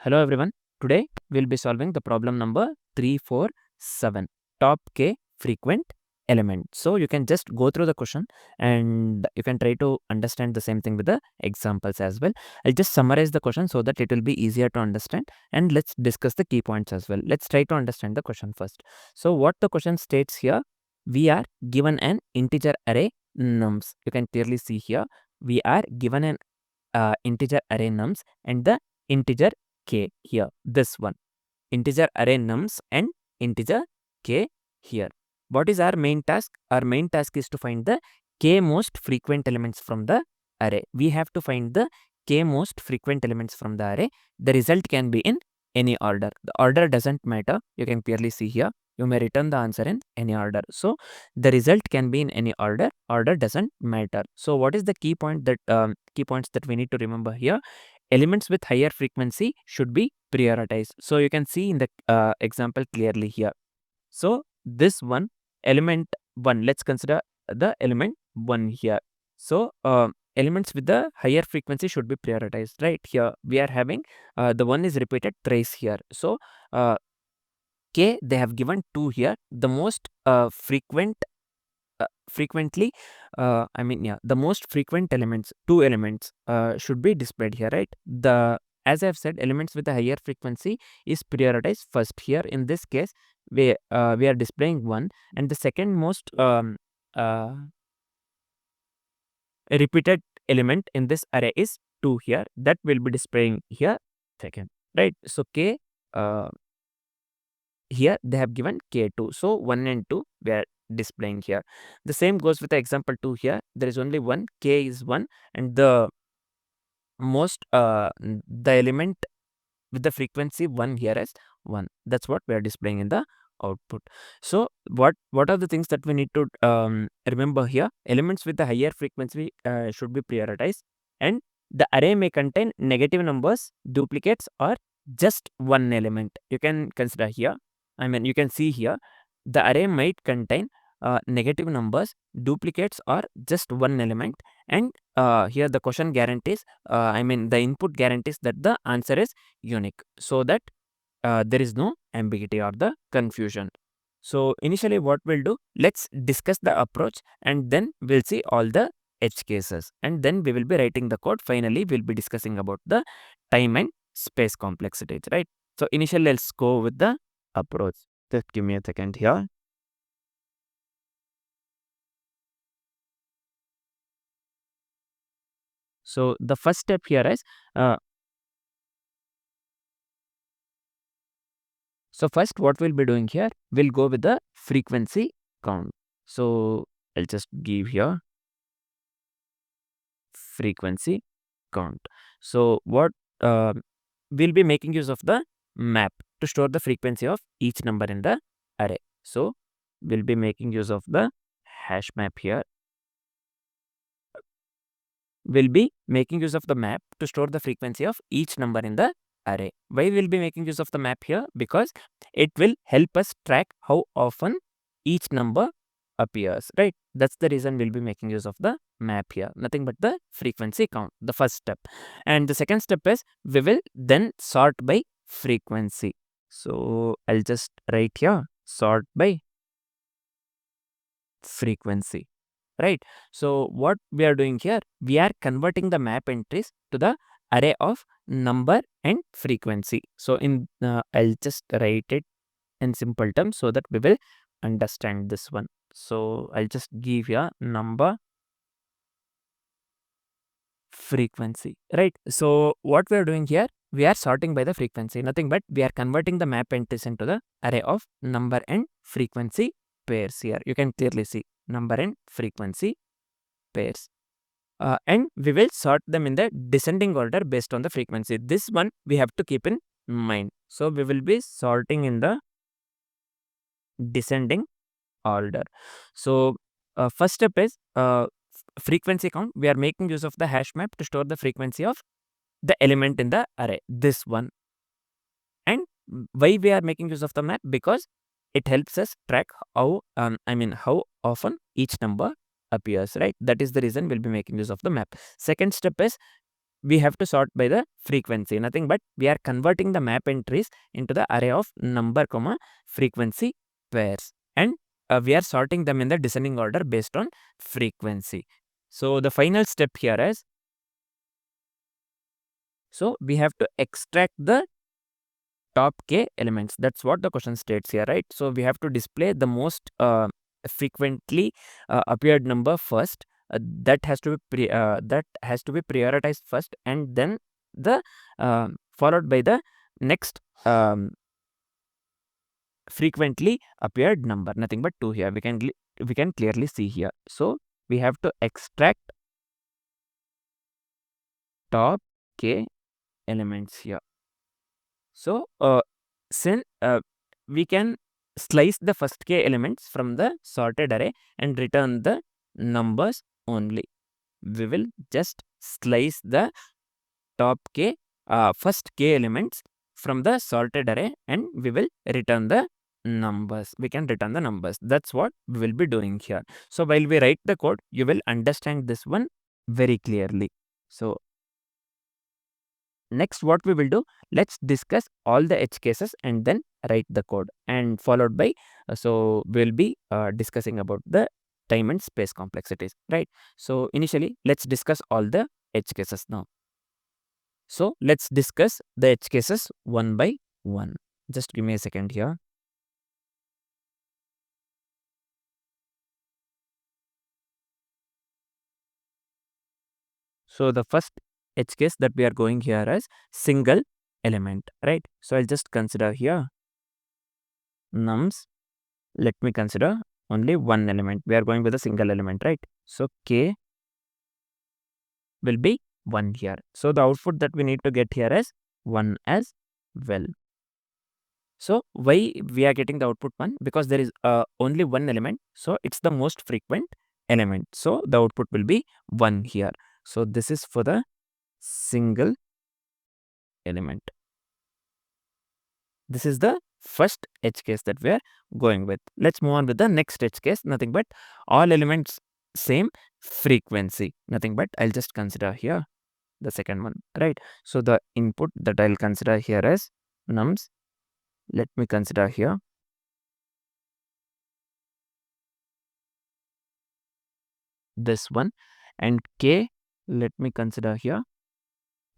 Hello everyone. Today we'll be solving the problem number 347, top k frequent element. So you can just go through the question and you can try to understand the same thing with the examples as well. I'll just summarize the question so that it will be easier to understand, and let's discuss the key points as well. Let's try to understand the question first. So what the question states here, we are given an integer array nums. You can clearly see here we are given an integer array nums and the integer k here, this one, integer array nums and integer k here. What is our main task? Our main task is to find the k most frequent elements from the array. We have to find the k most frequent elements from the array. The result can be in any order. The order doesn't matter. You can clearly see here. You may return the answer in any order. So the result can be in any order. Order doesn't matter. So what is the key point that key points that we need to remember here? Elements with higher frequency should be prioritized. So you can see in the example clearly here. So this one, element 1, let's consider the element 1 here. So elements with the higher frequency should be prioritized, right? Here we are having the one is repeated thrice here. So k, they have given 2 here. The most frequently the most frequent elements, 2 elements should be displayed here, right? As I have said, elements with a higher frequency is prioritized first. Here in this case we are displaying 1, and the second most uh, repeated element in this array is 2 here, that will be displaying here second, right? So k, here they have given k2, so 1 and 2 we are displaying here. The same goes with the example 2 here. There is only 1, k is 1, and the most the element with the frequency 1 here is 1. That's what we are displaying in the output. So what are the things that we need to remember here? Elements with the higher frequency should be prioritized, and the array may contain negative numbers, duplicates, or just one element. You can consider here, you can see here the array might contain negative numbers, duplicates, or just one element, and here the question guarantees the input guarantees that the answer is unique, so that there is no ambiguity or the confusion. So initially what we'll do, let's discuss the approach, and then we'll see all the edge cases, and then we will be writing the code. Finally we'll be discussing about the time and space complexities, right? So initially let's go with the approach. Just give me a second here. So the first step here is so first what we'll be doing here, we'll go with the frequency count. So I'll just give here frequency count. So what we'll be making use of the map to store the frequency of each number in the array. So we'll be making use of the hash map here. We'll be making use of the map to store the frequency of each number in the array. Why we'll be making use of the map here? Because it will help us track how often each number appears, right? That's the reason we'll be making use of the map here. Nothing but the frequency count, the first step. And the second step is we will then sort by frequency. So I'll just write here sort by frequency, right? So what we are doing here, we are converting the map entries to the array of number and frequency. So in I'll just write it in simple terms so that we will understand this one. So I'll just give here number, frequency, right? So what we are doing here, we are sorting by the frequency, nothing but we are converting the map entries into the array of number and frequency pairs. Here you can clearly see number and frequency pairs, and we will sort them in the descending order based on the frequency. This one we have to keep in mind. So we will be sorting in the descending order. So first step is frequency count. We are making use of the hash map to store the frequency of the element in the array, this one. And why we are making use of the map? Because it helps us track how how often each number appears, right? That is the reason we'll be making use of the map. Second step is we have to sort by the frequency, nothing but we are converting the map entries into the array of number comma frequency pairs, and we are sorting them in the descending order based on frequency. So the final step here is, so we have to extract the top k elements. That's what the question states here, right? So we have to display the most frequently appeared number first. That has to be prioritized first, and then the followed by the next frequently appeared number, nothing but 2 here. We can clearly see here. So we have to extract top k elements here. So since we can slice the first k elements from the sorted array and return the numbers only. We will just slice the top k first k elements from the sorted array, and we will return the numbers. We can return the numbers. That's what we will be doing here. So while we write the code, you will understand this one very clearly. So next, what we will do, let's discuss all the edge cases and then write the code, and followed by so we'll be discussing about the time and space complexities, right? So initially, let's discuss all the edge cases now. So let's discuss the edge cases one by one. Just give me a second here. So the first edge case that we are going here is single element, right? So I'll just consider here nums. Let me consider only one element. We are going with a single element, right? So k will be 1 here. So the output that we need to get here is 1 as well. So why we are getting the output 1? Because there is only one element. So it's the most frequent element. So the output will be 1 here. So this is for the single element. This is the first edge case that we are going with. Let's move on with the next edge case. Nothing but all elements same frequency. Nothing but I'll just consider here the second one, right? So the input that I'll consider here is nums. Let me consider here this one, and k, let me consider here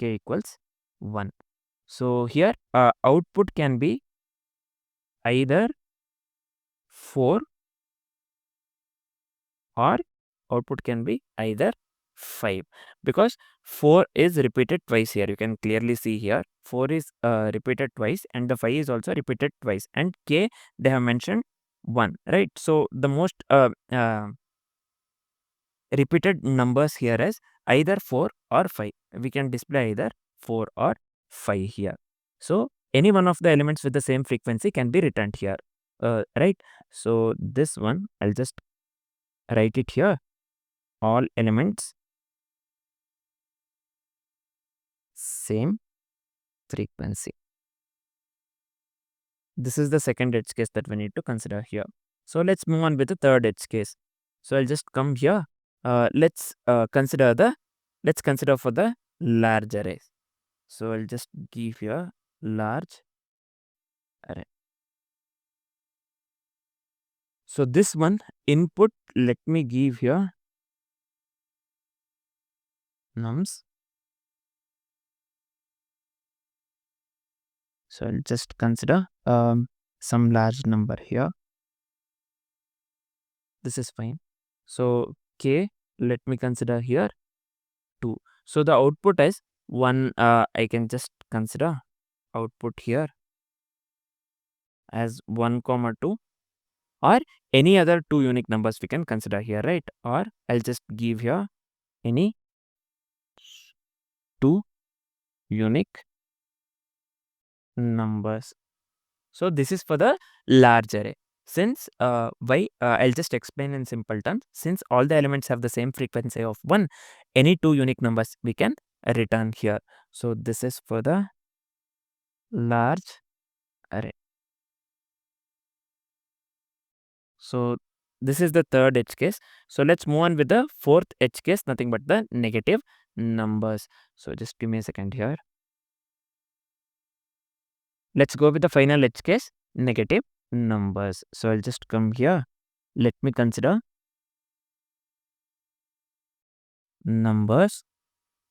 k equals 1. So here output can be either 4 or output can be either 5, because 4 is repeated twice here. You can clearly see here 4 is repeated twice, and the 5 is also repeated twice, and k they have mentioned 1, right? So the most repeated numbers here is either 4 or 5. We can display either 4 or 5 here. So any one of the elements with the same frequency can be returned here, right? So this one I'll just write it here. All elements same frequency. This is the second edge case that we need to consider here. So let's move on with the third edge case. So I'll just come here. Let's consider for the large arrays. So I'll just give here large array. So this one input, let me give here nums. So I'll just consider some large number here. This is fine. So k, let me consider here 2. So the output is 1. I can just consider output here as 1 comma 2, or any other 2 unique numbers we can consider here, right? Or I'll just give here any 2 unique numbers. So this is for the large array. Since why I'll just explain in simple terms. Since all the elements have the same frequency of 1, any 2 unique numbers we can return here. So this is for the large array. So this is the third edge case. So let's move on with the fourth edge case, nothing but the negative numbers. So just give me a second here. Let's go with the final edge case, negative numbers. So I'll just come here. Let me consider numbers.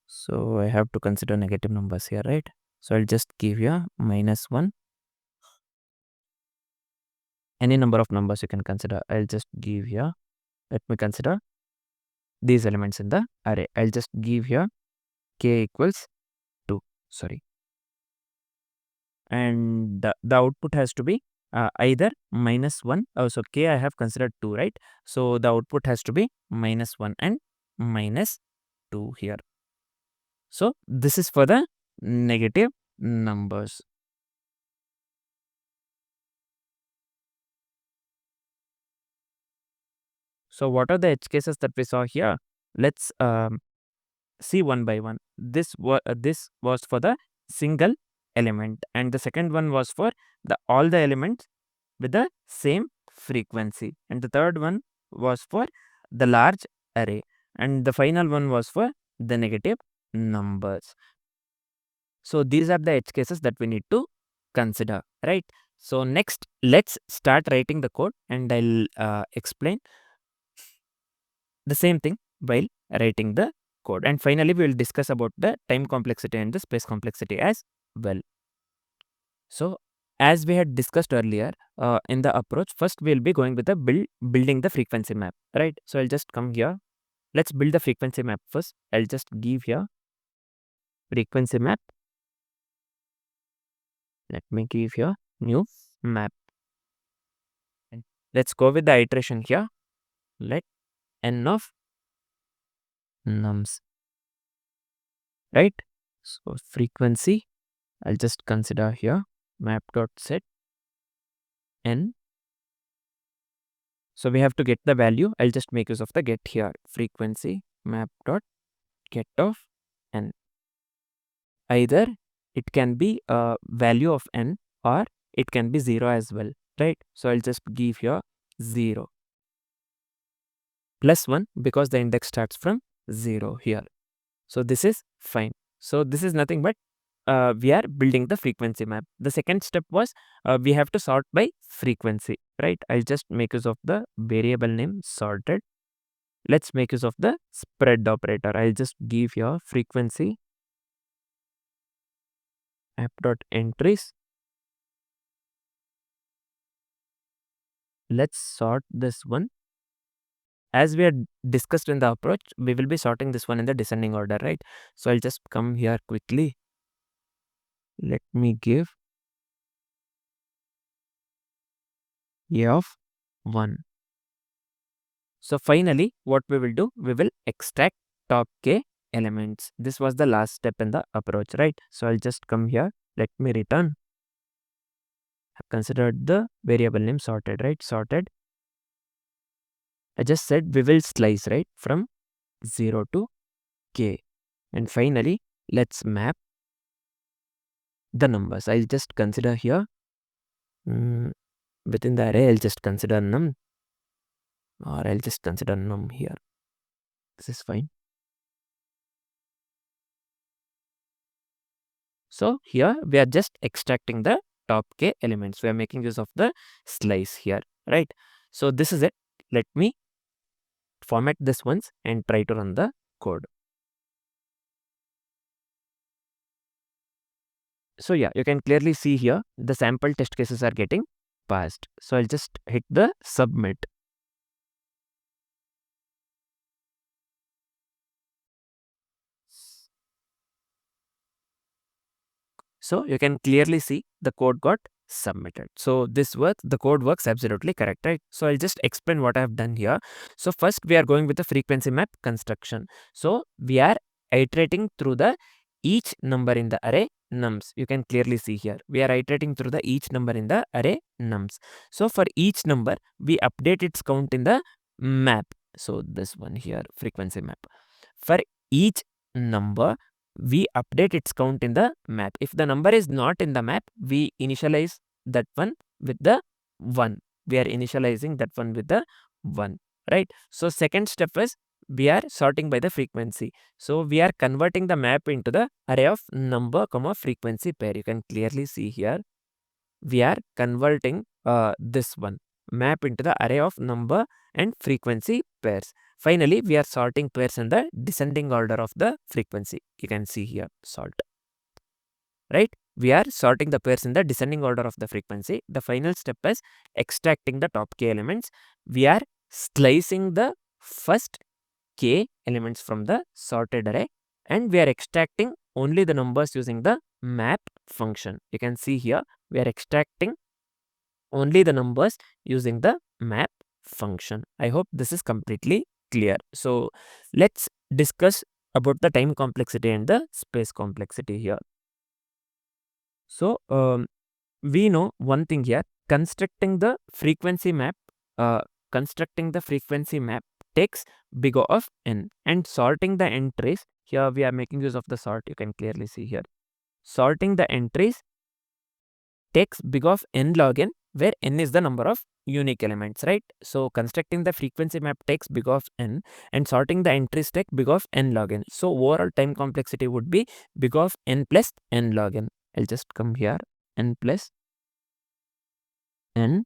So I have to consider negative numbers here, right? So I'll just give you -1. Any number of numbers you can consider. I'll just give here. Let me consider these elements in the array. I'll just give here k equals 2. Sorry. And the output has to be either -1. So k I have considered 2, right? So the output has to be -1 and -2 here. So this is for the negative numbers. So what are the edge cases that we saw here? Let's see one by one. This was for the single element, and the second one was for all the elements with the same frequency, and the third one was for the large array, and the final one was for the negative numbers. So these are the edge cases that we need to consider, right? So next, let's start writing the code, and I'll explain the same thing while writing the code. And finally, we will discuss about the time complexity and the space complexity as well. So as we had discussed earlier in the approach, first we'll be going with the building the frequency map, right? So I'll just come here. Let's build the frequency map first. I'll just give here frequency map. Let me give here new map. And let's go with the iteration here. Let n of nums, right? So frequency, I'll just consider here map.set n. So we have to get the value. I'll just make use of the get here. Frequency map.get of n. Either it can be a value of n or it can be 0 as well, right? So I'll just give here 0 plus 1 because the index starts from 0 here. So this is fine. So this is nothing but we are building the frequency map. The second step was we have to sort by frequency, right? I'll just make use of the variable name sorted. Let's make use of the spread operator. I'll just give here frequency app.entries. Let's sort this one. As we had discussed in the approach, we will be sorting this one in the descending order, right? So I'll just come here quickly. Let me give a of 1. So finally, what we will do, we will extract top k elements. This was the last step in the approach, right? So I'll just come here. Let me return. I've considered the variable name sorted, right? Sorted. I just said we will slice, right? From 0 to k. And finally, let's map the numbers. I'll just consider here. Within the array, I'll just consider num. Or I'll just consider num here. This is fine. So here we are just extracting the top k elements. We are making use of the slice here, right? So this is it. Let me format this once and try to run the code. So yeah, you can clearly see here the sample test cases are getting passed. So I'll just hit the submit. So you can clearly see the code got submitted. So this works, the code works absolutely correct, right? So I'll just explain what I have done here. So first we are going with the frequency map construction. So we are iterating through the each number in the array nums. You can clearly see here. We are iterating through the each number in the array nums. So for each number, we update its count in the map. So this one here, frequency map. For each number, we update its count in the map. If the number is not in the map, we initialize that one with the 1. We are initializing that one with the 1, right? So second step is we are sorting by the frequency. So we are converting the map into the array of number comma frequency pair. You can clearly see here we are converting this one map into the array of number and frequency pairs. Finally, we are sorting pairs in the descending order of the frequency. You can see here sort, right? We are sorting the pairs in the descending order of the frequency. The final step is extracting the top k elements. We are slicing the first k elements from the sorted array, and we are extracting only the numbers using the map function. You can see here we are extracting only the numbers using the map function. I hope this is completely clear. So let's discuss about the time complexity and the space complexity here. So we know one thing here, constructing the frequency map takes big O of n, and sorting the entries, here we are making use of the sort. You can clearly see here sorting the entries takes big of n log n, where n is the number of unique elements, right? So constructing the frequency map takes big of n, and sorting the entries take big of n log n. So overall time complexity would be big of n plus n log n. I'll just come here, n plus n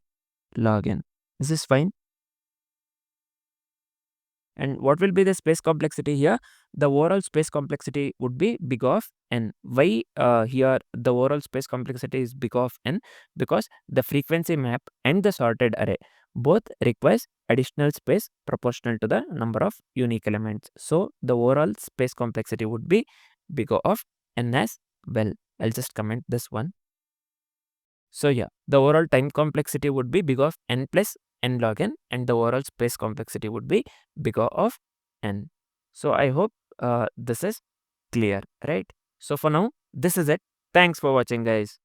log n. This is fine. And what will be the space complexity here? The overall space complexity would be big of n. Why here the overall space complexity is big of n? Because the frequency map and the sorted array both requires additional space proportional to the number of unique elements. So the overall space complexity would be big of n as well. I'll just comment this one. So yeah, the overall time complexity would be big of n plus n log n, and the overall space complexity would be big O of n. So I hope this is clear, right? So for now, this is it. Thanks for watching, guys.